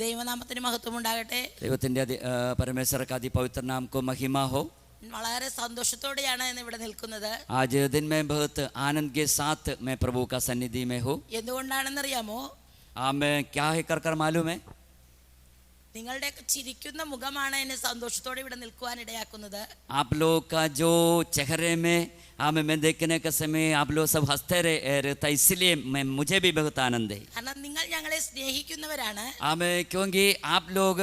ദൈവനാമത്തിന് മഹത്വം ഉണ്ടാകട്ടെ. ദൈവത്തിന്റെ परमेश्वर का अति पवित्र नाम को महिमा हो. വളരെ സന്തോഷത്തോടെയാണ് ഇന്ന് ഇവിടെ നിൽക്കുന്നത്. आज दिन में बहुत आनंद के साथ मैं प्रभु का सन्निधि में हूँ. എന്തുകൊണ്ടാണെന്ന് അറിയാമോ? मैं क्या है कर मालूम है? നിങ്ങളുടെ ചിരിക്കുന്ന മുഖമാണ് എന്നെ സന്തോഷത്തോടെ ഇവിടെ നിൽക്കുവാൻ ഇടയാക്കുന്നത്. आप लोग का जो चेहरे में मैं देखने के समय आप लोग सब हंसते रहता, इसलिए मुझे भी बहुत आनंद है. കാരണം നിങ്ങൾ ഞങ്ങളെ സ്നേഹിക്കുന്നവരാണ്. क्योंकि आप लोग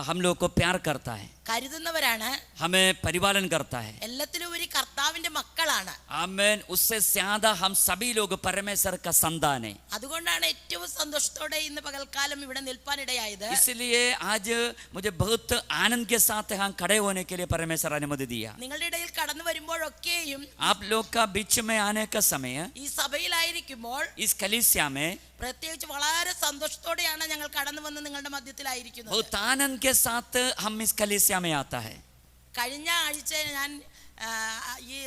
हम लोग को प्यार करता है, കരുതുന്നവരാണ്, हमें परिपालन करता है. എല്ലാത്തിലുപരി കർത്താവിന്റെ മക്കളാണ്. आमेन. उससे ज्यादा हम सभी लोग परमेश्वर का संतान है. അതുകൊണ്ടാണ് ഏറ്റവും സന്തോഷത്തോടെ ഇന്ന് പകൽക്കാലം ഇവിടെ നിൽപ്പാൻ ഇടയായത്. इसलिए आज मुझे बहुत आनंद के साथ यहाँ खड़े होने के लिए परमेश्वर अनुमति दिया. നിങ്ങളുടെ ഇടയിൽ കടന്നു വരുമ്പോഴൊക്കെയും आप लोग का बीच में आने का समय ഈ സഭയിലായിരിക്കുമ്പോൾ इस कलीसिया में പ്രത്യേകിച്ച് വളരെ സന്തോഷത്തോടെയാണ് ഞങ്ങൾ കടന്നു വന്ന് നിങ്ങളുടെ മധ്യത്തിലായിരിക്കുന്നത്. बहुत आनंद के साथ हम इस कलीसिया में आता है. കഴിഞ്ഞ ആഴ്ച ഞാൻ ഈ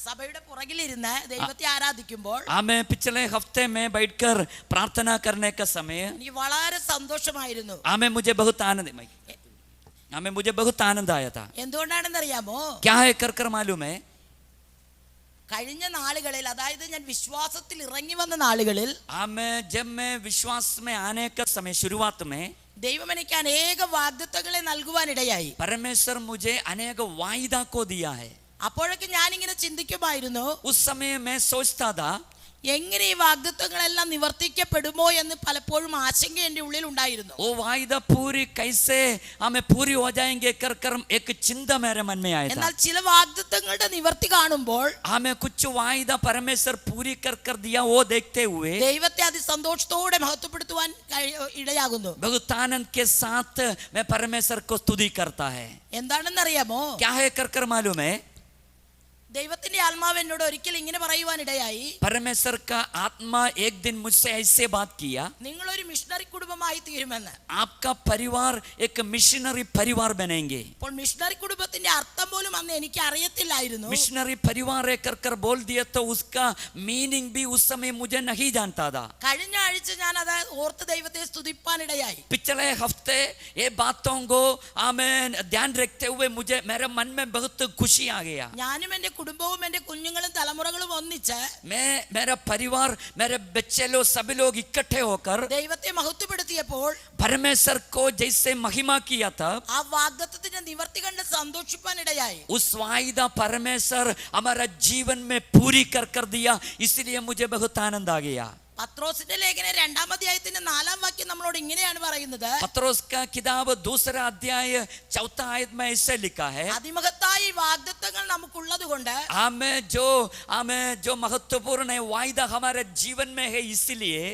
സഭയുടെ പുറകിലിരുന്ന് ദൈവത്തെ ആരാധിക്കുമ്പോൾ हमें पिछले हफ्ते में बैठकर प्रार्थना करने का समय എനിക്ക് വളരെ സന്തോഷമായിരുന്നു. मुझे बहुत आनंद आया था. എന്തുകൊണ്ടാണെന്ന് അറിയാമോ? क्या है कर मालूम है? കഴിഞ്ഞ നാളുകളിൽ, അതായത് ഞാൻ വിശ്വാസത്തിൽ ഇറങ്ങി വന്ന നാളുകളിൽ, जब मैं विश्वास में आने का समय शुरुआत में ദൈവം എനിക്ക് അനേക വാഗ്ദത്തങ്ങളെ നൽകുവാനിടയായി. परमेश्वर मुझे अनेक वायदा को दिया है. അപ്പോഴൊക്കെ ഞാനിങ്ങനെ ചിന്തിക്കുമായിരുന്നു, उस समय मैं सोचता था എങ്ങനെ ഈ വാഗ്ദത്തങ്ങളെല്ലാം നിവർത്തിക്കപ്പെടുമോ എന്ന് പലപ്പോഴും ആശങ്ക എൻ്റെ ഉള്ളിൽ ഉണ്ടായിരുന്നു. वो वायदा पूरी कैसे हमें पूरी हो जाएंगे कर एक चिंता मेरे मन में आया था. എന്നാൽ ചില വാഗ്ദത്തങ്ങളുടെ നിവർത്തി കാണുമ്പോൾ हमें कुछ वायदा परमेश्वर पूरी कर दिया, वो देखते हुए ദൈവത്തെ അതിസന്തോഷത്തോടെ മഹത്വപ്പെടുത്തുവാൻ ഇടയാകുന്നു. बहुत आनंद के साथ मैं परमेश्वर को स्तुति करता है. എന്താണെന്നറിയാമോ? क्या है कर मालूम है? ദൈവത്തിന്റെ ആത്മാവ് എന്നോട് ഒരിക്കൽ ഇങ്ങനെ പറയുവാൻ ഇടയായി, परमेश्वर का आत्मा एक दिन मुझसे ऐसे बात किया, നിങ്ങൾ ഒരു മിഷണറി കുടുംബമായി തീരുമെന്ന്. आपका परिवार एक मिशनरी परिवार बनेंगे. അപ്പോൾ മിഷണറി കുടുംബത്തിന്റെ അർത്ഥം പോലും അന്ന് എനിക്ക് അറിയത്തില്ലായിരുന്നു. मिशनरी परिवार कर बोल दिया तो उसका मीनिंग भी उस समय मुझे नहीं जानता था. കഴിഞ്ഞ ആഴ്ച ഞാൻ അത് ഓർത്ത് ദൈവത്തെ സ്തുതിപ്പാൻ ഇടയായി. पिछले हफ्ते ये बातों को ध्यान रखते हुए मुझे मेरे मन में बहुत खुशी आ गया. ഞാനും എന്റെ കുടുംബവും എന്റെ കുഞ്ഞുങ്ങളും തലമുറകളും ഒന്നിച്ച് मेरा परिवार, मेरे बच्चे लोग सभी लोग इकट्ठे होकर ദൈവത്തെ മഹത്വപ്പെടുത്തിയപ്പോൾ परमेश्वर को जैसे महिमा किया था, ആ വാഗ്ദത്തത്തിന്റെ നിവർത്തി കണ്ട് സന്തോഷിപ്പാൻ ഇടയായി. उस वायदा परमेश्वर हमारा जीवन में पूरी कर दिया, इसलिए मुझे बहुत आनंद आ गया. പത്രോസിന്റെ ലേഖനം 2-ാം അധ്യായത്തിന്റെ 4-ാം വാക്യം നമ്മളോട് ഇങ്ങനെയാണ് പറയുന്നത്, पत्रोस का किताब 2 अध्याय 4 आयत में ऐसे लिखा है, അതിമഹത്തായ വാഗ്ദത്തങ്ങൾ നമുക്കുള്ളത് കൊണ്ട് हमें जो महत्वपूर्ण है वायदा हमारे जीवन में है, इसलिए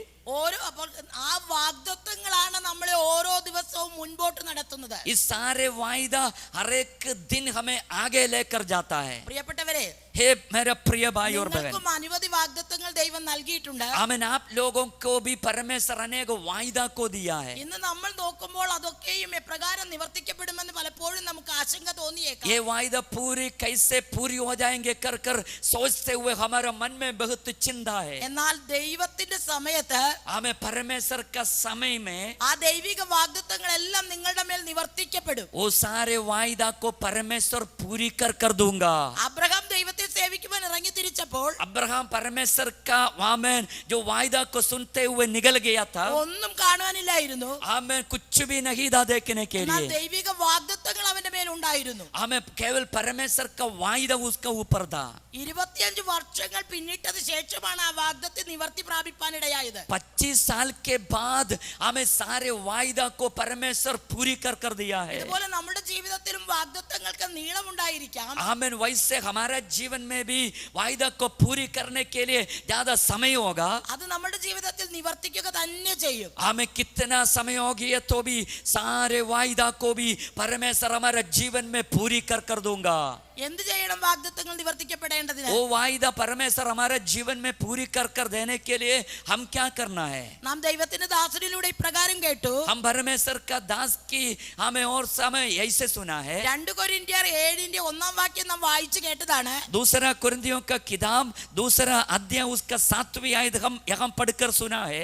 അപ്പോൾ ആ വാഗ്ദത്തങ്ങളാണ് നമ്മളെ ഓരോ ദിവസവും മുൻപോട്ട് നടത്തുന്നത്. इस सारे वायदा हर एक दिन हमें आगे लेकर जाता है. പ്രിയപ്പെട്ടവരെ, हे मेरे प्रिय भाई और बहन, നിങ്ങൾക്കും അനവധി വാഗ്ദത്തങ്ങൾ ദൈവം നൽകിയിട്ടുണ്ട്. आमीन. आप लोगों को भी परमेश्वर अनेक वायदा को दिया है. ഇന്ന് നമ്മൾ നോക്കുമ്പോൾ അതൊക്കെയും എപ്രകാരം നിവർത്തിക്കപ്പെടുമെന്ന് പലപ്പോഴും നമുക്ക് ആശങ്ക തോന്നിയേക്കാം. ये वायदा पूरी कैसे पूरी हो जाएंगे कर सोचते हुए हमारे मन में बहुत चिंता है. എന്നാൽ ദൈവത്തിന്റെ സമയത്ത്, हमें परमेश्वर का समय में ആ ദൈവിക വാഗ്ദത്തങ്ങളെല്ലാം നിങ്ങളുടെ മേൽ നിവർത്തിക്കപ്പെടും. वो सारे वायदा को परमेश्वर पूरी कर दूंगा. അബ്രഹാം ദൈവത്തെ സേവിക്കുവാൻ ഇറങ്ങി തിരിച്ചപ്പോൾ अब्राहम परमेश्वर का आमीन जो वायदा को सुनते हुए निकल गया था, ഒന്നും കാണുവാനില്ലായിരുന്നു. हमें कुछ भी नहीं था देखने के എന്നാൽ लिए. ദൈവിക വാഗ്ദത്തങ്ങൾ അവന്റെ മേൽ ഉണ്ടായിരുന്നു. हमें केवल परमेश्वर का वायदा उसका ऊपर था. 25 വർഷങ്ങൾ പിന്നിട്ടത് ശേഷമാണ് ആ വാഗ്ദത്തെ നിവർത്തി പ്രാപിപ്പാനിടയായത്. 25 साल के बाद हमें सारे वायदा को परमेश्वर पूरी कर दिया है. ഇതുപോലെ നമ്മുടെ ജീവിതത്തിലും വാഗ്ദത്തങ്ങൾക്ക് നീളമുണ്ടായിരിക്കാം. आमीन. वैसे हमारे जीवन में भी वायदा को पूरी करने के लिए ज्यादा समय होगा. അത് നമ്മുടെ ജീവിതത്തിൽ നിവർത്തിക്കുക തന്നെ ചെയ്യും. हमें कितना समय हो गया तो भी सारे वायदा को भी परमेश्वर हमारे जीवन में पूरी कर दूंगा. എന്ത് ചെയ്യണം വാഗ്ദത്തങ്ങൾ നിവർത്തിക്കപ്പെടേണ്ടതിന്? वो वायदा परमेश्वर हमारे जीवन में पूरी कर देने के लिए हम क्या करना है? നാം ദൈവത്തിന്റെ ദാസനിലൂടെ ഇപ്രകാരം കേട്ടു, हम परमेश्वर का दास की हमें और समय ऐसे सुना है 2 കൊരിന്ത്യർ 7-ന്റെ 1-ാം വാക്യം നാം വായിച്ചു കേട്ടതാണ്. दूसरा कुरिन्थियों का किताब दूसरा अध्याय उसका 7वीं आयत हम यहाँ पढ़कर सुना है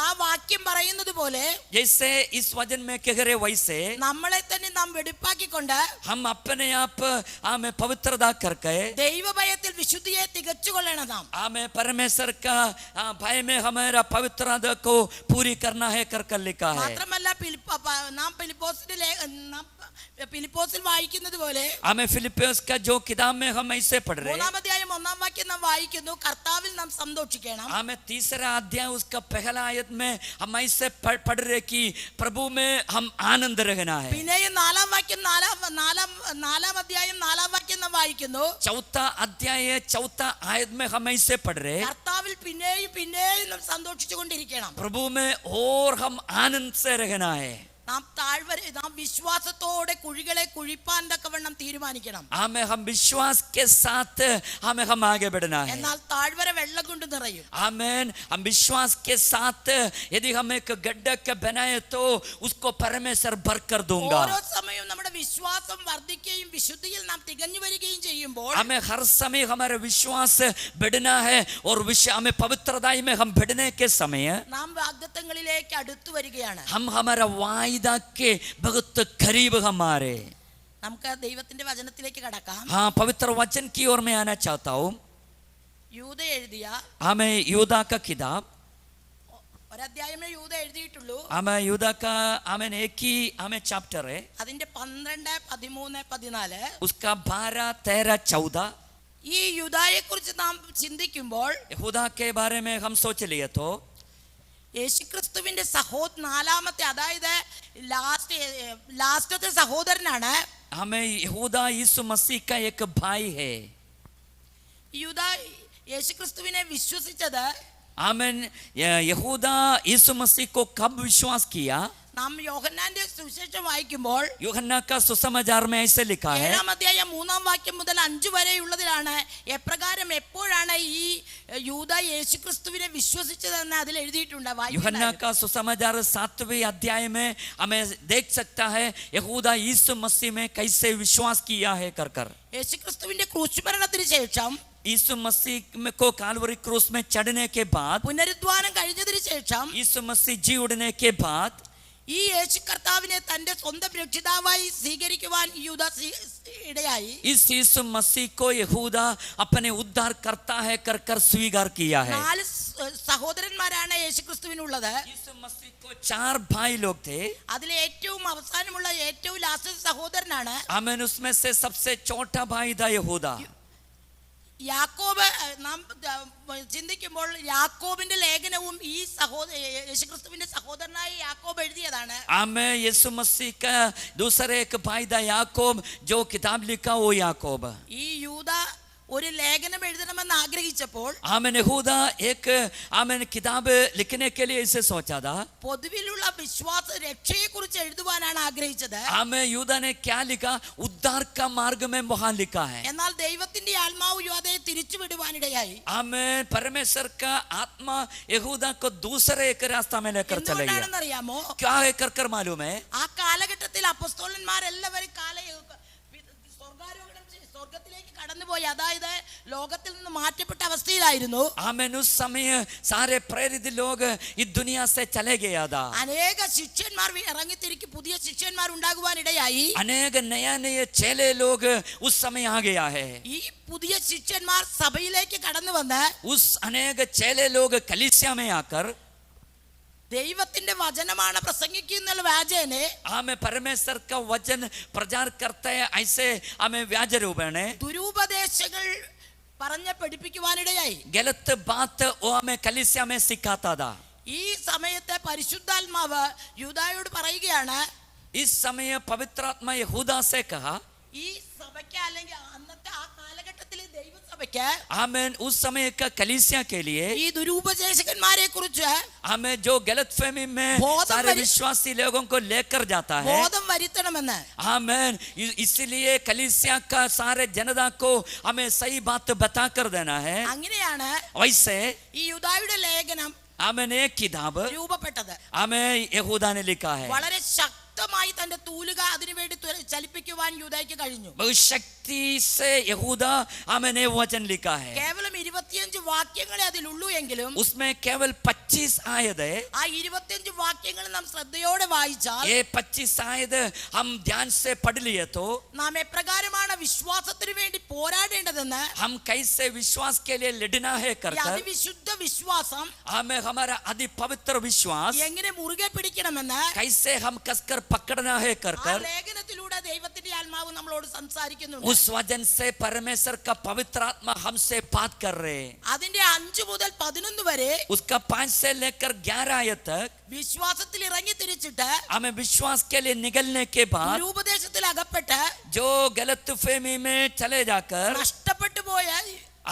ആ വാക്യം പറയുന്നത് പോലെ जैसे इस वचन में कह रहे वैसे നമ്മളെ തന്നെ നാം വെടിപ്പാക്കിക്കൊണ്ട് हम अपने आप हमें पवित्रता करके ദൈവഭയത്തിൽ വിശുദ്ധിയെ തികച്ചുകൊള്ളണം നാം. हमें परमेश्वर का भय में हमारा पवित्रता को पूरी करना है कर लिखा है. മാത്രമല്ല നാം ഫിലിപ്പോസിൽ വായിക്കുന്നത് പോലെ हमें फिलिपियोस का जो किताब में हम ऐसे पढ़ रहे 3-ാം അധ്യായം 1-ാം വാക്യം നാം വായിക്കുന്നു, കർത്താവിൽ നാം സന്തോഷിക്കണം. हमें तीसरा अध्याय उसका पहला आयत में हम ऐसे पढ़ रहे कि प्रभु में हम आनंद रहना है. പിന്നെയും 4-ാം വാക്യം 4-ാം അധ്യായം 4-ാം വാക്യം നാം വായിക്കുന്നു, चौथा अध्याय चौथा आयत में हम ऐसे पढ़ रहे കർത്താവിൽ പിന്നെയും നാം സന്തോഷിച്ചുകൊണ്ടിരിക്കണം. प्रभु में और हम आनंद से रहना है. നാം വിശ്വാസത്തോടെ കുഴികളെ കുഴിപ്പാൻ തക്കവണ്ണം തീരുമാനിക്കണം. हमें हम विश्वास के साथ हमें हम आगे बढ़ना है. എന്നാൽ താഴ്വര വെള്ളം കൊണ്ട് നിറയും. आमेन. हम विश्वास के साथ यदि हम एक गड्ढा के बनाए तो उसको परमेश्वर भर कर दूंगा. ഓരോ സമയവും നമ്മുടെ വിശ്വാസം വർദ്ധിക്കുകയും വിശുദ്ധിയിൽ നാം തികഞ്ഞു വരികയും ചെയ്യുമ്പോൾ हमें हर समय हमारा विश्वास बढ़ना है और हमें पवित्रता में हम बढ़ने के समय നാം വാഗ്ദത്തങ്ങളിലേക്ക് അടുത്തു വരികയാണ്. हम हमारा वायदा के बहुत करीब हमारे. നമുക്ക് ദൈവത്തിന്റെ വചനത്തിലേക്ക് കടക്കാം. हाँ, पवित्र वचन की ओर मैं आना चाहता हूँ. യൂദ എഴുതിയ हमें यूदा का किताब ഒരധ്യായമേ യൂദ എഴുതിയിട്ടുള്ളൂ. हमें यूदा का हमें एक ही हमें चैप्टर है. അതിന്റെ 12, 13, 14 उसका 12, 13, 14 ഈ യൂദായെ കുറിച്ച് നാം ചിന്തിക്കുമ്പോൾ यहूदा के बारे में हम सोच लिए तो യേശുക്രിസ്തുവിന്റെ നാലാമത്തെ, അതായത് ലാസ്റ്റത്തെ സഹോദരനാണ്. हमें यहूदा यीशु मसीह का एक भाई है. യൂദ യേശുക്രിസ്തുവിനെ വിശ്വസിച്ചത് आमेन. यहूदा यीशु मसीह को कब विश्वास किया? നാം യോഹന്നാന്റെ സുവിശേഷം വായിക്കുമ്പോൾ यूहन्ना का सुसमाचार में ऐसे लिखा है 7-ാം അധ്യായം 3-ാം വാക്യം മുതൽ 5 വരെയുള്ളതിലാണ് എപ്രകാരം എപ്പോഴാണ് ഈ യൂദ യേശുക്രിസ്തുവിനെ വിശ്വസിച്ചതെന്ന് അതിൽ എഴുതിയിട്ടുണ്ട്. यूहन्ना का सुसमाचार 7वें अध्याय में हमें देख सकता है यहूदा यीशु मसीह में कैसे विश्वास किया है कर യേശുക്രിസ്തുവിന്റെ ക്രൂശുമരണത്തിന് ശേഷം यीशु मसीह को काल्वरी क्रूस में चढ़ने के बाद പുനരുദ്ധാനം കഴിഞ്ഞതിന് ശേഷം यीशु मसीह जी उड़ने के बाद ഈ യേശു കർത്താവിനെ തന്റെ സ്വന്തം രക്ഷിതാവായി സ്വീകരിക്കുവാൻ യൂദ ഇടയായി. इस यीशु मसीह को यहूदा अपने उद्धार करता है कर स्वीकार किया है. 4 സഹോദരന്മാരാണ് യേശുക്രിസ്തുവിനുള്ളത്. यीशु मसीह को 4 भाई लोग थे. അതിൽ ഏറ്റവും അവസാനമുള്ള ഏറ്റവും ലാസ്റ്റ് സഹോദരനാണ് आमेन. उसमें से सबसे छोटा भाई था यहूदा. യാക്കോബ്. നാം ചിന്തിക്കുമ്പോൾ യാക്കോബിന്റെ ലേഖനവും ഈ യേശുക്രിസ്തുവിന്റെ സഹോദരനായ യാക്കോബ് എഴുതിയതാണ്. आमेन. यीशु मसीह का दूसरे एक भाई था याकूब, जो किताब लिखा वो याकूब. ഈ യൂദ ഒരു ലേഖനം എഴുതണമെന്ന് ആഗ്രഹിച്ചപ്പോൾ आमेन. यहूदा एक आमेन किताब लिखने के लिए ऐसे सोचा था. പൊതുവിലുള്ള വിശ്വാസ രക്ഷയെ കുറിച്ച് എഴുതുവാനാണ് ആഗ്രഹിച്ചത്. आमेन. यूदा ने क्या लिखा? उद्धार का मार्ग में वहां लिखा है. എന്നാൽ ദൈവത്തിന്റെ ആത്മാവ് യൂദയെ തിരിച്ചുവിടുവാനിടയായി. आमेन. परमेश्वर का आत्मा यहूदा को दूसरे एक रास्ता में लेकर चले गया. എന്തുകൊണ്ടാണെന്നറിയാമോ? क्या है कर मालूम है? ആ കാലഘട്ടത്തിൽ അപ്പോസ്തലന്മാരെല്ലാവരും സ്വർഗത്തിലേക്ക് കടന്നുപോയി, അതായത് ലോകത്തിൽ നിന്ന് മാറ്റപ്പെട്ട അവസ്ഥയിലായിരുന്നു. आमेन. उस समय सारे प्रेरित लोग इस दुनिया से चले गया था. അനേക ശിഷ്യന്മാർ ഇറങ്ങിത്തിരിക്ക് പുതിയ ശിഷ്യന്മാർ ഉണ്ടാകുവാനിടയായി. अनेक नए चेले लोग उस समय आ गया है. ഈ പുതിയ ശിഷ്യന്മാർ സഭയിലേക്ക് കടന്നു വന്ന് उस अनेक चेले लोग कलीसिया में आकर ദൈവത്തിന്റെ വചനമാണ് പ്രസംഗിക്കുന്ന വ്യാജേനെ हमें परमेश्वर का वचन प्रचार करते हैं ऐसे हमें व्याज रूपेण ദുരുപദേശങ്ങൾ പറഞ്ഞ് പഠിപ്പിക്കുവാനിടയായി. गलत बात वो हमें कलीसिया में सिखाता था. ഈ സമയത്തെ പരിശുദ്ധാത്മാവ് യൂദായോട് പറയുകയാണ്, इस समय पवित्रात्मा यहूदा से कहा, ഈ സഭയ്ക്ക് അല്ലെങ്കിൽ അന്നത്തെ ആ കാലഘട്ടത്തിലെ ദൈവസഭയ്ക്ക് आमेन. उस समय का कलीसिया के लिए ഈ ദുരുപദേശകന്മാരെ കുറിച്ച് हमें जो गलतफहमी में सारे विश्वासी लोगों को लेकर जाता है, ബോധം വരുത്തണമെന്ന്. आमेन. इसलिए कलीसिया का सारे जनता को हमें सही बात बता कर देना है. അങ്ങനെയാണ് वैसे ഈ യൂദായുടെ ലേഖനം आमेन एक किताब രൂപപ്പെട്ടത്. आमें यहूदा ने लिखा है. വളരെ ശക്തമായി തന്റെ തൂലുക അതിനുവേണ്ടി ചലിപ്പിക്കുവാൻ യൂദായ്ക്ക് കഴിഞ്ഞു. बहुत शक्ति से यहूदा आमें ने वचन लिखा है. കേവലം 25 വാക്യങ്ങളെ അതിലുള്ളൂ എങ്കിലും उसमें केवल 25 आयत है. ആ 25 വാക്യങ്ങൾ നാം ശ്രദ്ധയോടെ വായിച്ചാൽ ये 25 आयत हम ध्यान से पढ़ लिए तो നാം എപ്രകാരമാണ് വിശ്വാസത്തിന് വേണ്ടി പോരാടേണ്ടതെന്ന്, हम कैसे विश्वास के लिए लड़ना है ഈ कर അതിവിശുദ്ധ വിശ്വാസം हमें हमारा अति पवित्र विश्वास എങ്ങനെ മുറുകെ പിടിക്കണമെന്ന് कैसे हम कसकर पकड़ना है कर ആ ലേഖനത്തിലൂടെ ദൈവത്തിന്റെ ആത്മാവ് നമ്മളോട് സംസാരിക്കുന്നുണ്ട്. उस वजन से परमेश्वर का पवित्र आत्मा हमसे बात कर रहे हैं. അതിന്റെ 5 മുതൽ 11 വരെ उसका 5 से लेकर 11 आयत तक വിശ്വാസത്തിൽ ഇറങ്ങി തിരിച്ചിട്ട് हमें विश्वास के लिए निकलने के बाद ദുരുപദേശത്തിൽ അകപ്പെട്ട് जो गलत फहमी में चले जाकर നഷ്ടപ്പെട്ടു പോയ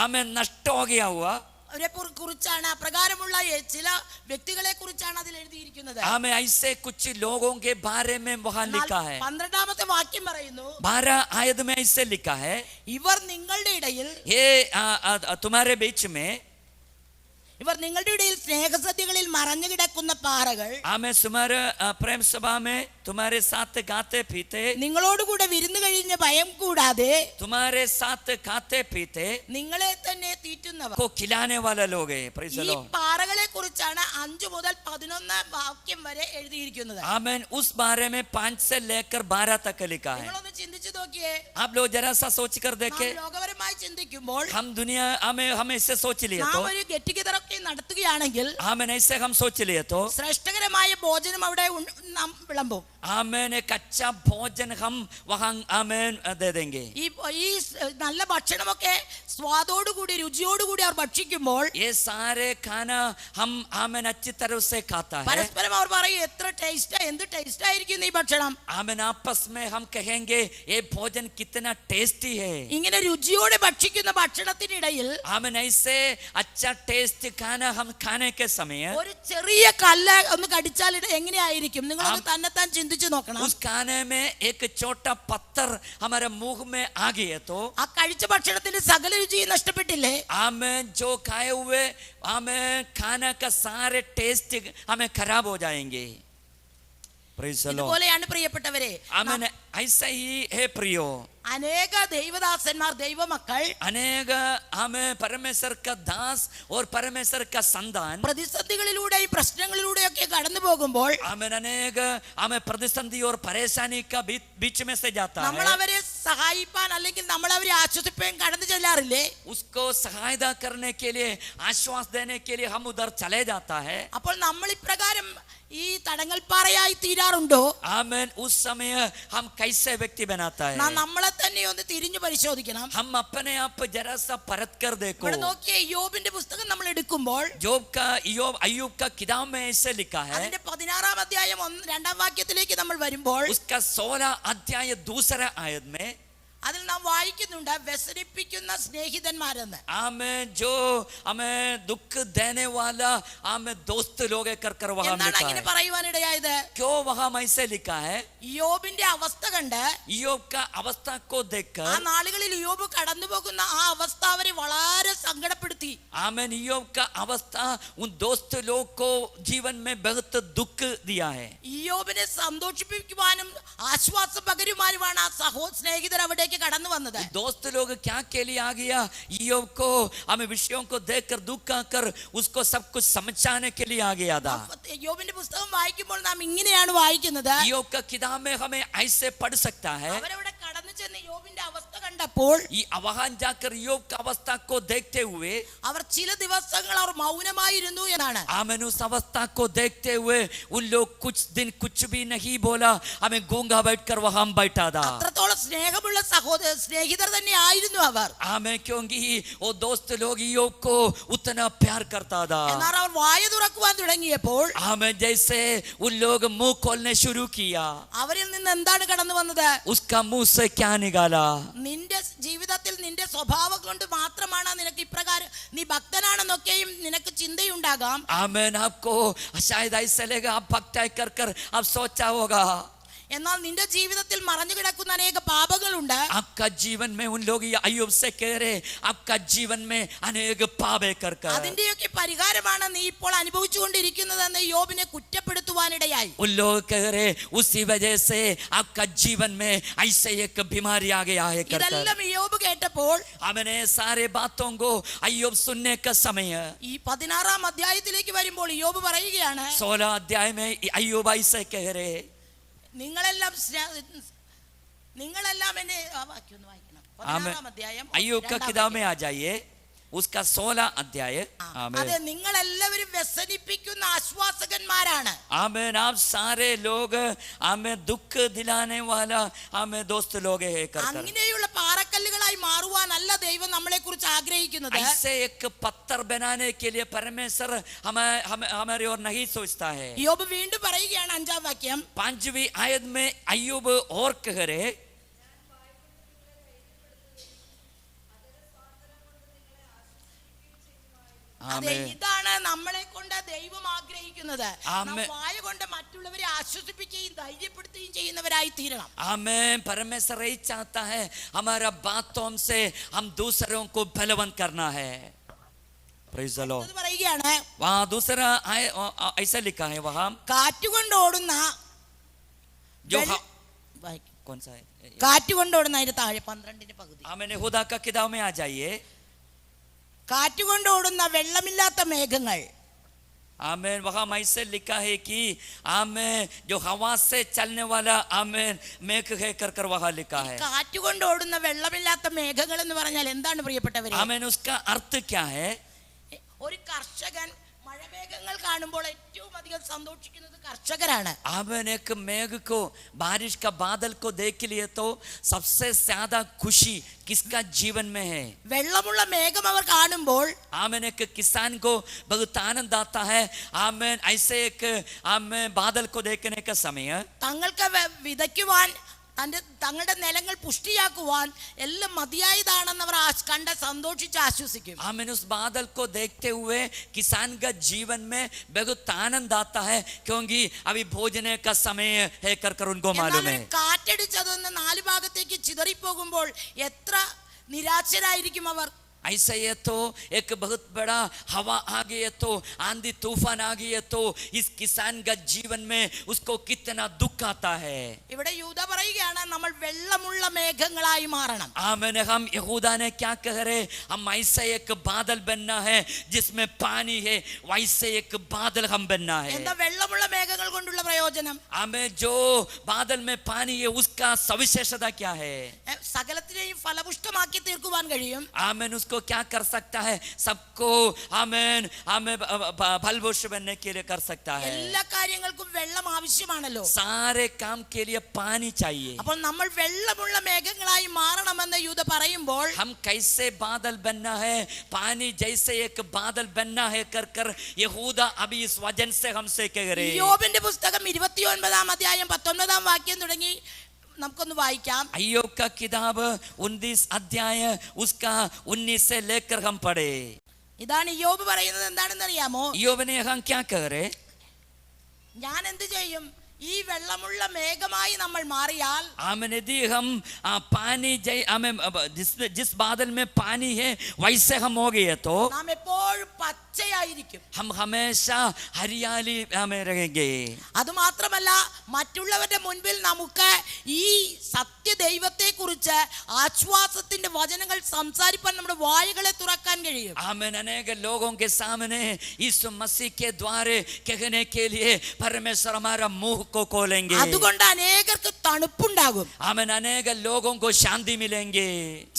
हमें नष्ट हो गया हुआ അവരെ കുറിച്ചാണ്, അപ്രകാരമുള്ള ചില വ്യക്തികളെ കുറിച്ചാണ് അതിൽ എഴുതിയിരിക്കുന്നത്. हमें ऐसे कुछ लोगों के बारे में वहां लिखा है. 12ാമത്തെ വാക്യം പറയുന്നു, 12 आयत में ऐसे लिखा है, ഇവർ നിങ്ങളുടെ ഇടയിൽ तुम्हारे बीच में ഇവർ നിങ്ങളുടെ ഇടയിൽ സ്നേഹസദ്യകളിൽ മറഞ്ഞു കിടക്കുന്ന പാറകൾ, हमें तुम्हारे प्रेम सभा में तुम्हारे साथ गाते पीते, നിങ്ങളോടുകൂടെ വിരുന്ന് കഴിഞ്ഞ ഭയം കൂടാതെ तुम्हारे साथ खाते पीते നിങ്ങളെ തന്നെ തീറ്റുന്നവർ. को खिलाने वाला लोग है. प्रेज़ द ഈ लॉर्ड. പാറകളെ കുറിച്ചാണ് 5 മുതൽ 11 വാക്യം വരെ എഴുതിയിരിക്കുന്നത്. आमेन. उस बारे में 5 से लेकर 12 तक लिखा है. നിങ്ങളൊന്ന് ചിന്തിച്ചു നോക്കിയേ. आप लोग जरा सा सोच कर देखे. നാം ലോകപരമായി ചിന്തിക്കുമ്പോൾ हम दुनिया हमें ऐसे सोच लिए നാം तो ഒരു ഗെറ്റ് ടുഗദർ ഒക്കെ നടത്തുകയാണെങ്കിൽ हमें ऐसे हम सोच लिए तो ശ്രേഷ്ഠകരമായ ഭോജനം അവിടെ നാം വിളമ്പും. आमेन. एक अच्छा भोजन हम वहां आमेन दे देंगे. ഈ നല്ല ഭക്ഷണമൊക്കെ സ്വാദോടുകൂടി രുചിയോടുകൂടി അവർ ഭക്ഷിക്കുമ്പോൾ ये सारे खाना हम आमेन अच्छी तरह से खाता है. പരസ്പരം അവർ പറയും, എത്ര ടേസ്റ്റ്, എന്ത് ടേസ്റ്റ് ആയിരിക്കും ഈ ഭക്ഷണം. आमेन. आपस में हम कहेंगे ये भोजन कितना टेस्टी है. ഇങ്ങനെ രുചിയോടെ ഭക്ഷിക്കുന്ന ഭക്ഷണത്തിനിടയിൽ आमेन. ऐसे अच्छा टेस्ट खाना हम खाने के समय ഒരു ചെറിയ കല്ല് ഒന്ന് കടിച്ചാൽ എങ്ങനെയായിരിക്കും? നിങ്ങളൊന്ന് തന്നെത്താൻ ചിന്തിച്ചു നോക്കണം. उस खाने में एक छोटा पत्थर हमारे मुंह में आ गया तो ആ കഴിച്ച ഭക്ഷണത്തിന്റെ സകല രുചിയും നഷ്ടപ്പെട്ടില്ലേ? हमें जो खाए हुए हमें खाना का सारे टेस्ट हमें खराब हो जाएंगे. Praise the Lord. ഇതുപോലെയാണ് പ്രിയപ്പെട്ടവരെ, आमेन. ऐसा ही है प्रियो. അനേക ദൈവദാസന്മാർ, ദൈവമക്കൾ अनेक हमें परमेश्वर का दास और परमेश्वर का संतान പ്രതിസന്ധികളിലൂടെയും പ്രശ്നങ്ങളിലൂടെയൊക്കെ കടന്നു പോകുമ്പോൾ हमें अनेक हमें प्रतिसंधि और परेशानी का बीच में से जाता നമ്മൾ है. അവരെ സഹായിപ്പാൻ അല്ലെങ്കിൽ നമ്മൾ അവരെ ആശ്വസിപ്പാൻ കടന്നു ചെല്ലാറില്ലേ? उसको सहायता करने के लिए आश्वास देने के लिए हम उधर चले जाता है. അപ്പോൾ നമ്മൾ ഇപ്രകാരം ഈ തടങ്ങൽപ്പാറയായി തീരാറുണ്ടോ? आमेन. उस समय हम कैसे व्यक्ति बनाता है? നമ്മളെ തന്നെ ഒന്ന് തിരിഞ്ഞു പരിശോധിക്കണം. हम अपने आप जरा सा परख कर देखो. ഇവിടെ നോക്കിയേ, യോബിന്റെ പുസ്തകം നമ്മൾ എടുക്കുമ്പോൾ अय्यूब का किताब में ऐसे लिखा है. അതിന്റെ 16-ാം അധ്യായം 2-ാം വാക്യത്തിലേക്ക് നമ്മൾ വരുമ്പോൾ उसका 16 अध्याय 2 आयत में അതിൽ നാം വായിക്കുന്നുണ്ട്, വ്യസനിപ്പിക്കുന്ന സ്നേഹിതന്മാരെന്ന്. हमें जो हमें दुख देने वाला हमें दोस्त लोग कर कर वहां എന്താണ് लिखा അങ്ങനെ है. പറയുവാനിടയായത്? क्यों वहां ऐसे लिखा है? യോബിന്റെ അവസ്ഥ കണ്ട്, ईयोब का अवस्था को ആ देखकर നാളുകളിൽ യോബ് കടന്നു പോകുന്ന ആ അവസ്ഥ അവരെ വളരെ സങ്കടപ്പെടുത്തി. आमेन. ईयोब का अवस्था उन दोस्त लोग को जीवन में बहुत दुख दिया है. യോബിനെ സന്തോഷിപ്പിക്കുവാനും ആശ്വാസം പകരുവാനുമാണ് ആ സ്നേഹിതർ അവിടേക്ക് കടന്നു വന്നത്. दोस्त लोग क्या के लिए आ गया? ईयोब को हमें विषयों को देखकर दुख आकर उसको सब कुछ समझाने के लिए आ गया था. യോബിന്റെ പുസ്തകം വായിക്കുമ്പോൾ നാം ഇങ്ങനെയാണ് വായിക്കുന്നത്. ईयोब का किताब में हमें ऐसे पढ़ सकता है. അവരവിടെ കടന്നു ചെന്ന് യോബിന്റെ അവസ്ഥ കണ്ടപ്പോൾ वहां जाकर ईयोब का अवस्था को देखते हुए അവർ ചില ദിവസങ്ങൾ അവർ മൗനമായിരുന്നു എന്നാണ്. आमेन. उस अवस्था को देखते हुए उन लोग कुछ दिन कुछ भी नहीं बोला. हमें गूंगा बैठकर वहां बैठा था. അത്രത്തോളം സ്നേഹമുള്ള സ്നേഹിതർ തന്നെ ആയിരുന്നു അവർ. हमें क्योंकि वो दोस्त लोग ईयोब को उतना प्यार करता था. എന്നാൽ അവർ വായ തുറക്കുവാൻ തുടങ്ങിയപ്പോൾ हमें जैसे उन लोग मुंह खोलने शुरू किया, അവരിൽ നിന്ന് എന്താണ് കടന്നു വന്നത്? उसका मुंह से क्या निकाला? നിന്റെ ജീവിതത്തിൽ നിന്റെ സ്വഭാവം കൊണ്ട് മാത്രമാണ് നിനക്ക് ഇപ്രകാരം, നീ ഭക്തനാണെന്നൊക്കെയും നിനക്ക് ചിന്തയുണ്ടാകാം. आमेन. आपको शायद ऐसा लगा आप भक्ताई कर कर आप सोचा होगा. എന്നാൽ നിന്റെ ജീവിതത്തിൽ മറഞ്ഞു കിടക്കുന്ന അനേക പാപങ്ങളുണ്ട്. आपका जीवन में उन लोग ये अय्यूब से कह रहे आपका जीवन में अनेक पाप कर कर അതിന്റെയൊക്കെ പരിഹാരമാണ് നീ ഇപ്പോൾ അനുഭവിച്ചുകൊണ്ടിരിക്കുന്നതെന്ന് യോബിനെ കുറ്റപ്പെടുത്തുവാനിടയായി. उन लोग कह रहे उसी वजह से आपका जीवन में ऐसे एक बीमारी आ गया है कर ഇതെല്ലാം യോബ് കേട്ടപ്പോൾ हमने सारे बातों को अय्यूब सुनने का समय ഈ 16-ാം അധ്യായത്തിലേക്ക് വരുമ്പോൾ യോബ് പറയുകയാണ്, 16 अध्याय में अय्यूब ऐसे कह रहे നിങ്ങളെല്ലാം എന്നെ വാക്യം ഒന്ന് വായിക്കണം. 16-ാം അധ്യായം अय्यूब का किताब में आ जाइए उसका 16 अध्याय. അതെ, നിങ്ങൾ എല്ലാവരും വ്യസനിപ്പിക്കുന്ന ആശ്വാസകന്മാരാണ്. आमेन. आप सारे लोग हमें दुख दिलाने वाला हमें दोस्त लोग है कर അങ്ങനെയുള്ള പാറക്കല്ലുകളായി മാറുവാനല്ല ദൈവം നമ്മളെ കുറിച്ച് ആഗ്രഹിക്കുന്നത്. ऐसे एक पत्थर बनाने के लिए परमेश्वर हमारे और नहीं सोचता है. യോബ് വീണ്ടും പറയുകയാണ് 5-ാം വാക്യം, 5वीं आयत में अय्यूब और कह रहे ഇതാണ് നമ്മളെ കൊണ്ട് ദൈവം ആഗ്രഹിക്കുന്നത്. വായ കൊണ്ട് മറ്റുള്ളവരെ ആശ്വസിപ്പിക്കുകയും ധൈര്യപ്പെടുത്തുകയും ചെയ്യുന്നവരായി തീരണം. आमेन. परमेश्वर यही चाहता है हमारा बातों से हम दूसरों को बलवंत करना है. Praise the Lord. പറയുകയാണ്, वहाँ दूसरा ऐसा लिखा है वहाँ കാറ്റുകൊണ്ട് ഓടുന്ന जो कौन सा है കാറ്റുകൊണ്ട് ഓടുന്ന അതിന്റെ താഴെ 12-ന്റെ പകുതി. आमेन. यहूदा का किताब में आ जाइए. കാറ്റുകൊണ്ട് ഓടുന്ന വെള്ളമില്ലാത്ത മേഘങ്ങൾ. आमेन. वहाँ ऐसे लिखा है कि आमेन जो हवा से चलने वाला आमेन मेघ है कर वहाँ लिखा है. കാറ്റുകൊണ്ട് ഓടുന്ന വെള്ളമില്ലാത്ത മേഘങ്ങൾ എന്ന് പറഞ്ഞാൽ എന്താണ് പ്രിയപ്പെട്ടവരെ? आमेन. उसका अर्थ क्या है? ഒരു കർഷകൻ മഴമേഘങ്ങൾ കാണുമ്പോൾ ഏറ്റവും അധികം സന്തോഷിക്കുന്നത് കർഷകരാണ്. आमेन. एक मेघ को बारिश का बादल को देख लिए तो सबसे ज्यादा खुशी किसका जीवन में है? വെള്ളമുള്ള മേഘം അവർ കാണുമ്പോൾ आमेन एक किसान को बहुत आनंद आता है. आमेन. ऐसे एक आमेन बादल को देखने का समय തങ്ങൾക്ക് വിതയ്ക്കുവാൻ തങ്ങളുടെ നിലങ്ങൾ പുഷ്ടിയാക്കുവാൻ എല്ലാം മതിയായതാണെന്ന് അവർ കണ്ട് സന്തോഷിച്ച് ആശ്വസിക്കും. आमेन. उस बादल को देखते हुए किसान का जीवन में बहुत आनंद आता है क्योंकि अभी भोजने का समय है कर उनको मालूम है. കാറ്റടിച്ചതൊന്ന് 4 ഭാഗത്തേക്ക് ചിതറിപ്പോകുമ്പോൾ എത്ര നിരാശരായിരിക്കും അവർ. ऐसे ये तो एक बहुत बड़ा हवा आ गई है तो आंधी तूफान आ गई है तो इस किसान का जीवन में उसको कितना दुख आता है. ഇവിടെ യൂദ പറയുകയാണ്, നമ്മൾ വെള്ളമുള്ള മേഘങ്ങളായി മാറണം. आमेन. हम यहूदा ने क्या कह रहे? हम ऐसे एक बादल बनना है जिसमें पानी है, वैसे एक बादल हम बनना है. എന്താ വെള്ളമുള്ള മേഘങ്ങൾ കൊണ്ടുള്ള പ്രയോജനം? हमें जो बादल में पानी है उसका सविशेषता क्या है? സകലത്തിനെയും ഫലപുഷ്ടമാക്കി തീർക്കുവാൻ കഴിയും. आमेन. उसको क्या कर सकता है? सबको आमेन हमें फलभूष बनने के लिए कर सकता है. എല്ലാ കാര്യങ്ങൾക്കും വെള്ളം ആവശ്യമാണല്ലോ. सारे काम के लिए पानी चाहिए. അപ്പോൾ നമ്മൾ വെള്ളമുള്ള മേഘങ്ങളായി മാറണമെന്ന് യൂദ പറയുമ്പോൾ हम कैसे बादल बनना है? पानी जैसे एक बादल बनना है कर यहूदा अभी इस वजन से हमसे कह रहे हैं. യോബിന്റെ പുസ്തകം 29-ാം അധ്യായം 19-ാം വാക്യം തുടങ്ങി നമുക്കൊന്ന് വായിക്കാം. अय्यूब का किताब 29 अध्याय उसका 19 से लेकर हम पढ़े. ഇതാണ് യോബ് പറയുന്നത്. എന്താണെന്ന് അറിയാമോ? अय्यूब ने हम क्या कह रहे? ഞാൻ എന്ത് ചെയ്യും? ഈ വെള്ളമുള്ള മേഘമായി നമ്മൾ മാറിയാൽ आमेन. यदि हम पानी हमें जिस बादल में पानी है वैसे हम हो गए तो നാം എപ്പോഴും പച്ചയായിരിക്കും. हम हमेशा हरियाली हमें रहेंगे. അതുമാത്രമല്ല മറ്റുള്ളവരുടെ മുൻപിൽ നമുക്ക് ഈ സത്യദൈവത്തെ കുറിച്ച് ആശ്വാസത്തിന്റെ വചനങ്ങൾ സംസാരിക്കാൻ നമ്മുടെ വായുകളെ തുറക്കാൻ കഴിയും. आमेन. अनेक लोगों के सामने यीशु मसीह के द्वारे कहने के लिए परमेश्वर हमारा मुंह को खोलेंगे. അതുകൊണ്ട് അനേകർക്ക് തണുപ്പുണ്ടാകും. आमेन. अनेक लोगों को शांति मिलेंगे.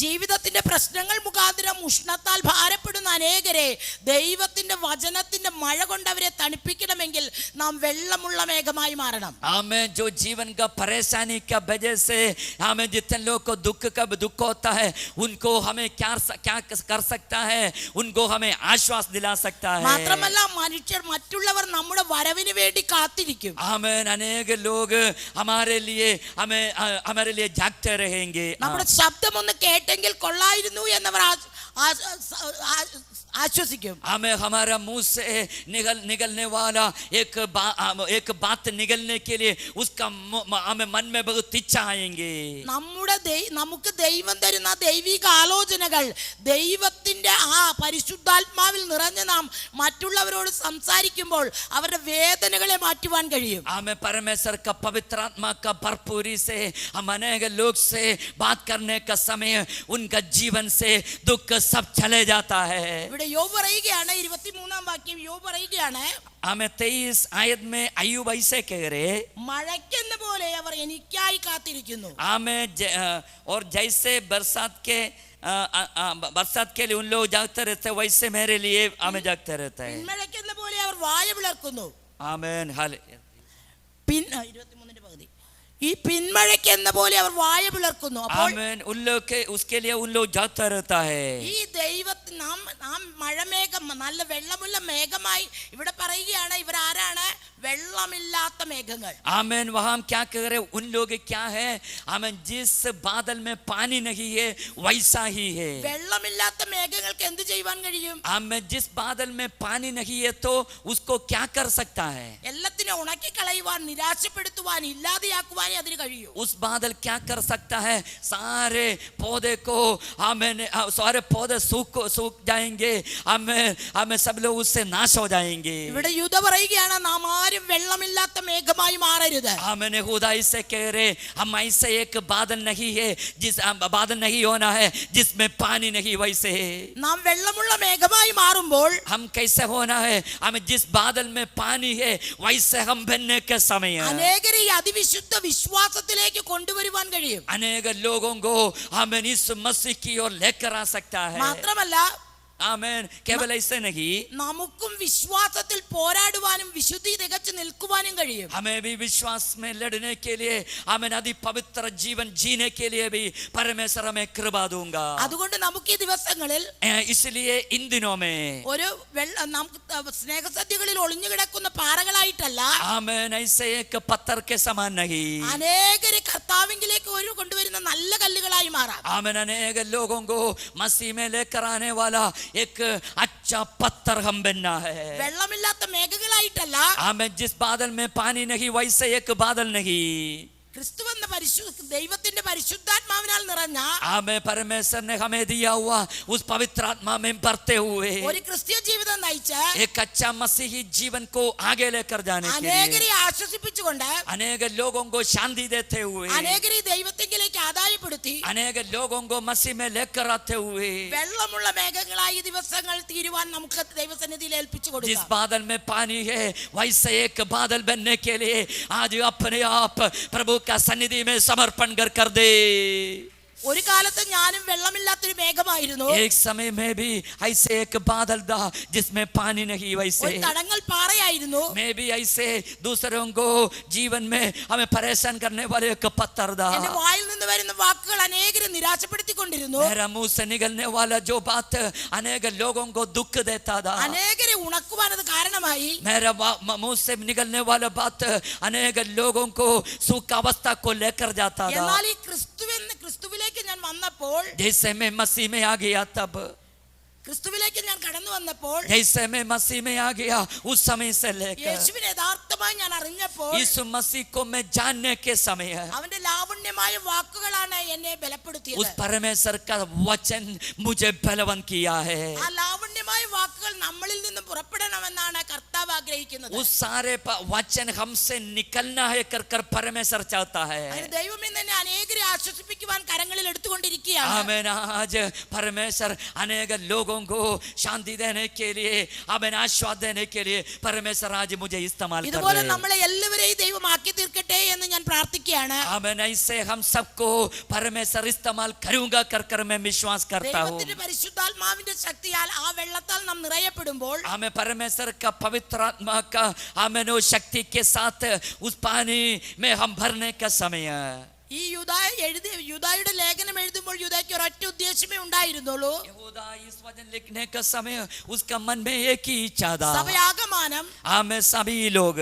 ജീവിതത്തിന്റെ പ്രശ്നങ്ങൾ മുഖാന്തരം ഉഷ്ണത്താൽ ഭാരപ്പെടുന്ന അനേകരെ ദൈവത്തിന്റെ വചനത്തിന്റെ മഴ കൊണ്ട് അവരെ തണുപ്പിക്കണമെങ്കിൽ നാം വെള്ളമുള്ള മേഘമായി മാറണം. आमेन. जो जीवन का परेशानी का वजह से हमें जितने लोग को दुख होता है उनको हमें क्या कर सकता है? उनको हमें आश्वास दिला सकता है. മാത്രമല്ല മനുഷ്യർ മറ്റുള്ളവർ നമ്മുടെ വരവിന് വേണ്ടി കാത്തിരിക്കും. आमेन. अनेक लोग हमारे लिए जागते रहेंगे. നമ്മുടെ ശബ്ദം ഒന്ന് കേട്ടെങ്കിൽ കൊള്ളായിരുന്നു എന്നവർ ആശ്വസിക്കും. हमें हमारा मुंह से निकलने वाला एक बात निकलने के लिए उसका हमें मन में बहुत इच्छा आएंगे. നമുക്ക് ദൈവം തരുന്ന ദൈവിക ആലോചനകൾ ദൈവത്തിന്റെ ആ പരിശുദ്ധാത്മാവിൽ നിറഞ്ഞ് നാം മറ്റുള്ളവരോട് സംസാരിക്കുമ്പോൾ അവരുടെ വേദനകളെ മാറ്റുവാൻ കഴിയും. हमें परमेश्वर का पवित्र आत्मा का भरपूरी से हम अनेक लोग से बात करने का समय उनका जीवन से दुख सब चले जाता है. ഇവിടെ യോബ് പറയുകയാണ് 23-ാം വാക്യം യോബ് പറയുകയാണ് हमें 23 आयत में अय्यूब ऐसे कह रहे മഴയ്ക്കെന്ന പോലെ അവർ എനിക്കായി കാത്തിരിക്കുന്നു. हमें और जैसे बरसात के लिए उन लोग जागते रहते वैसे मेरे लिए हमें जागते रहता है. പിന്മഴയ്ക്കെന്ന പോലെ അവർ വായ പിളർക്കുന്നു. आमीन. हाल 23-ന്റെ പകുതി ഈ പിന്മഴയ്ക്ക് എന്ന പോലെ അവർ വായ പിളർക്കുന്നു. അപ്പോൾ उन लोग के उसके लिए उन लोग जागता रहता है. ഈ ദൈവത്തിന് നാം മഴമേഘം നല്ല വെള്ളമുള്ള മേഘമായി ഇവിടെ പറയുകയാണ്. ഇവരാരാണ്? വെള്ളമില്ലാത്ത മേഘങ്ങൾ. आमीन. वहां हम क्या कह रहे उन लोग क्या है? हमें जिस बादल में पानी नहीं है वैसा ही है. വെള്ളമില്ലാത്ത മേഘങ്ങൾക്ക് എന്ത് ചെയ്യാൻ കഴിയും? हमें जिस बादल में पानी नहीं है तो उसको क्या कर सकता है? എല്ലാത്തിനെ ഉണക്കി കളയുവാൻ, നിരാശപ്പെടുത്തുവാൻ, ഇല്ലാതെയാക്കുവാൻ അതിന് കഴിയും. उस बादल क्या कर सकता है? सारे पौधे को सारे पौधे सूख जाएंगे. हमें सब लोग उससे नाश हो जाएंगे. ഇവിടെ യൂദ പറയുകയാണ് നാം ആരും വെള്ളമില്ലാത്ത മേഘമായി മാറരുത്. हमने खुदा इससे कह रहे हम ऐसे एक बादल नहीं है जिस बादल नहीं होना है जिसमें पानी नहीं वैसे है. നാം വെള്ളമുള്ള മേഘമായി മാറുമ്പോൾ हम कैसे होना है? हमें जिस बादल में पानी है वैसे हम बनने के समय അനേകരെ ഈ അതിവിശുദ്ധ വിശ്വാസത്തിലേക്ക് കൊണ്ടുവരുവാൻ കഴിയും. अनेक लोगों को हमें इस मसीह की ओर लेकर आ सकता है. മാത്രമല്ല आमीन. केवल ऐसे नहीं നമുക്കും വിശ്വാസത്തിൽ പോരാടുവാനും വിശുദ്ധി തികച്ചു നിൽക്കുവാനും കഴിയും. हमें भी विश्वास में लड़ने के लिए हमें अति पवित्र जीवन जीने के लिए भी परमेश्वर हमें कृपा दूंगा. അതുകൊണ്ട് നമുക്ക് ഈ ദിവസങ്ങളിൽ इसलिए इन दिनों में ഒരു നമുക്ക് സ്നേഹസദ്യകളിൽ ഒളിഞ്ഞു കിടക്കുന്ന പാറകളായിട്ടല്ല, आमीन, ऐसे एक पत्थर के समान नहीं, അനേകരെ കർത്താവിലേക്ക് കൊണ്ടുവരുന്ന നല്ല കല്ലുകളായി മാറാം. आमीन, अनेक लोगों को मसीह में लेकर आने वाला एक अच्छा पत्थर हम बनना है. വെള്ളമില്ലാത്ത മേഘങ്ങളായിട്ടല്ല, हमें जिस बादल में पानी नहीं वैसे एक बादल नहीं, ക്രിസ്തു എന്ന ദൈവത്തിന്റെ പരിശുദ്ധാത്മാവിനാൽ നിറഞ്ഞ हमें परमेश्वर ने हमें दिया हुआ उस पवित्र आत्मा में भरते हुए ഒരു ക്രിസ്തീയ ജീവിതം നയിച്ച് एक अच्छा मसीही जीवन को आगे लेकर जाने के लिए, അനേകരെ ആശ്വസിപ്പിച്ചുകൊണ്ട്, अनेक लोगों को शांति देते हुए, അനേകരെ ദൈവത്തിലേക്ക് ആദായപ്പെടുത്തി, अनेक लोगों को मसीह में लेकर आते हुए, വെള്ളമുള്ള മേഘങ്ങളായി ദിവസങ്ങൾ തീരുവാൻ നമുക്ക് ദൈവസന്നിധിയിൽ ഏൽപ്പിച്ചു जिस കൊടുക്കാം. बादल में पानी है वैसे एक बादल बनने के लिए आज अपने आप प्रभु का सन्निधि में समर्पण कर दे. ഒരു കാലത്ത് ഞാനും വെള്ളമില്ലാത്തൊരു മേഘമായിരുന്നു. एक समय में भी ऐसे एक बादल था जिसमें पानी नहीं वैसे, ഒരു തടങ്ങൽ പാറയായിരുന്നു. मैं भी ऐसे दूसरों को जीवन में हमें परेशान करने वाले एक पत्थर था. എന്റെ വായിൽ നിന്ന് വരുന്ന വാക്കുകൾ അനേകരെ നിരാശപ്പെടുത്തിക്കൊണ്ടിരുന്നു. मेरा मुंह से निकलने वाला जो बात अनेक लोगों को दुख देता था. അനേകരെ ഉണക്കുവാൻ അത് കാരണമായി. मेरा मुंह से निकलने वाला बात अनेक लोगों को सुख अवस्था को लेकर जाता था. എന്നാൽ ഈ ക്രിസ്തുവിലേക്ക് ഞാൻ വന്നപ്പോൾ, जैसे मैं मसीह में आ गया तब, ക്രിസ്തുവിലേക്ക് ഞാൻ കടന്നു വന്നപ്പോൾ, जैसे मैं मसीह में आ गया उस समय से लेकर യേശുവിനെ യഥാർത്ഥമായി ഞാൻ അറിഞ്ഞപ്പോൾ, यीशु मसीह को मैं जानने के समय അവന്റെ ലാവണ്യമായ വാക്കുകളാണ് എന്നെ उस ബലപ്പെടുത്തിയത്. परमेश्वर का वचन मुझे बलवंत किया है. ആ ലാവണ്യമായ വാക്കുകൾ നമ്മളിൽ നിന്നും പുറപ്പെടണമെന്നാണ് കർത്താവ് ആഗ്രഹിക്കുന്നത്. उस सारे वचन हमसे निकलना है कर परमेश्वर चाहता है. അതിന് ദൈവം ഇന്ന് എന്നെ അനേകരെ ആശ്വസിപ്പിക്കുവാൻ കരങ്ങളിൽ എടുത്തുകൊണ്ടിരിക്കുകയാണ്. आमीन. आज परमेश्वर अनेक लोगों को शांति देने के लिए, हमें आश्वास देने के लिए परमेश्वर आज मुझे इस्तेमाल कर ഇതുപോലെ रहे हैं. നമ്മളെ എല്ലാവരെയും ദൈവം ആക്കി തീർക്കട്ടെ എന്ന് ഞാൻ പ്രാർത്ഥിക്കുകയാണ്. आमीन. ऐसे हम सबको परमेश्वर इस्तेमाल करूंगा कर मैं विश्वास करता हूँ. ദൈവത്തിന്റെ പരിശുദ്ധാത്മാവിന്റെ ശക്തിയാൽ ആ വെള്ളത്താൽ നാം നിറയപ്പെടുമ്പോൾ, हमें परमेश्वर का पवित्र आत्मा का हमें वो शक्ति के साथ उस पानी में हम भरने का समय, ഈ യൂദായുടെ ലേഖനം എഴുതുമ്പോൾ യൂദായ്ക്ക് ഒരൊറ്റ ഉദ്ദേശമേ ഉണ്ടായിരുന്നുള്ളൂ. यहूदा इस वचन लिखने का समय उसका मन में एक ही इच्छा था. സഭയാകമാനം हमें सभी लोग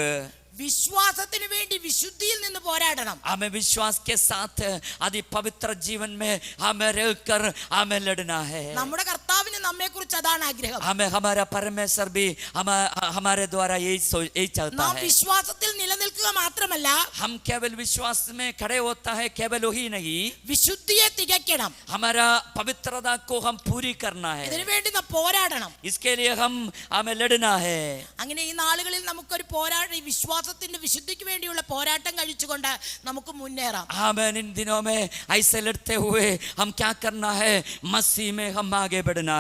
വിശ്വാസത്തിന് വേണ്ടി വിശുദ്ധിയിൽ നിന്ന് പോരാടണം. हमें विश्वास के साथ आदि पवित्र जीवन में हमें रहकर हमें लड़ना है. നമ്മുടെ കർത്താവിന് നമ്മെ കുറിച്ച് അതാണ് ആഗ്രഹം. हमें हमारा परमेश्वर भी हमारे द्वारा यही चाहता നാം है. വിശ്വാസത്തിൽ നിലനിൽക്കുക മാത്രമല്ല, हम केवल विश्वास में खड़े होता है, केवल वही नहीं, വിശുദ്ധിയെ തികയ്ക്കണം. हमारा पवित्रता को हम पूरी करना है. ഇതിനുവേണ്ടി നാം പോരാടണം. इसके लिए हमें लड़ना है. അങ്ങനെ ഈ നാളുകളിൽ നമുക്കൊരു പോരാട്ടം, ഈ വിശ്വാസത്തിന്റെ വിശുദ്ധിക്ക് വേണ്ടിയുള്ള പോരാട്ടം കഴിച്ചുകൊണ്ട് നമുക്ക് മുന്നേറാം. आमेन. इन दिनों में ऐसे लड़ते हुए हम क्या करना है, मसीह में हम आगे बढ़ना